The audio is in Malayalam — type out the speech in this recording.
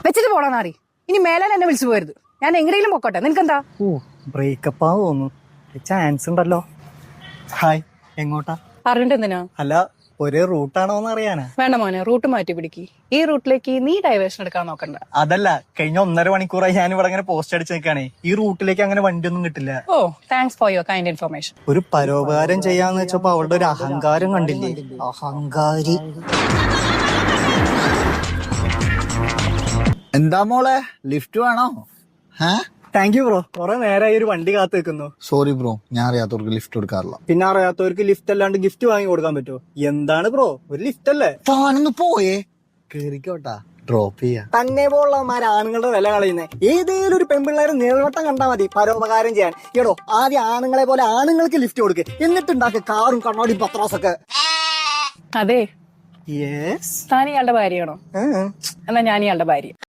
വെച്ചിട്ട് പോടാന്നാറി. ഇനി മേലാൽ എന്നെ വിളിച്ചു പോരുത്. ഞാൻ എങ്ങനെയും പൊക്കോട്ടെ. നിനക്കെന്താ? ബ്രേക്കപ്പ് ആന്ന് തോന്നുന്നു. ചാൻസ് ഉണ്ടല്ലോ. ഹായ്, എങ്ങോട്ടാ? പറഞ്ഞിട്ട് എന്തിനാ? അല്ല, ഒരേ റൂട്ടാണോന്ന് അറിയാനാ. വേണ്ട മോനെ, റൂട്ട് മാറ്റി പിടിക്ക്. ഈ റൂട്ടിലേക്ക് നീ ഡൈവേഷൻ എടുക്കാൻ നോക്കണ്ട. അതല്ല, കഴിഞ്ഞ 1.5 മണിക്കൂറായി ഞാൻ ഇവിടെ അങ്ങനെ പോസ്റ്റ് അടിച്ച് നിൽക്കാണേ. ഈ റൂട്ടിലേക്ക് അങ്ങനെ വണ്ടിയൊന്നും കിട്ടില്ല. ഓ, thanks for your kind information. ഒരു പരോപകാരം ചെയ്യാന്ന് വെച്ചപ്പോ അവളുടെ ഒരു അഹങ്കാരം കണ്ടില്ലേ? അഹങ്കാരി. എന്താ മോളെ, ലിഫ്റ്റ് വേണോ? Thank you bro. കുറെ നേരമായി ഒരു വണ്ടി കാത്തു നിൽക്കുന്നു. സോറി ബ്രോ, ഞാൻ അറിയാത്തവർക്ക് ലിഫ്റ്റ് കൊടുക്കാറില്ല. പിന്നെ അറിയാത്തവർക്ക് ലിഫ്റ്റ് അല്ലാണ്ട് ഗിഫ്റ്റ് വാങ്ങി കൊടുക്കാൻ പറ്റുമോ? എന്താണ് ബ്രോ, ഒരു ലിഫ്റ്റ് അല്ലേ? താനൊന്ന് പോയേ, കേറിക്കോട്ടാ, ഡ്രോപ്പ് ചെയ്യാ. തന്നെ പോലുള്ളമാര് ആണുങ്ങളുടെ വില കളയുന്നേ. ഏതേലും ഒരു പെൺപിള്ളേരെ നീളവട്ടം കണ്ടാ മതി പരോപകാരം ചെയ്യാൻ. എടോ, ആദ്യം ആണുങ്ങളെ പോലെ ആണുങ്ങൾക്ക് ലിഫ്റ്റ് കൊടുക്ക്, എന്നിട്ടുണ്ടാക്കുക കാറും കണ്ണാടി പത്രാസൊക്കെ. അതെ, യെസ്, താൻ ഇയാളുടെ ഭാര്യയാണോ? എന്നാ ഞാൻ ഇയാളുടെ ഭാര്യ.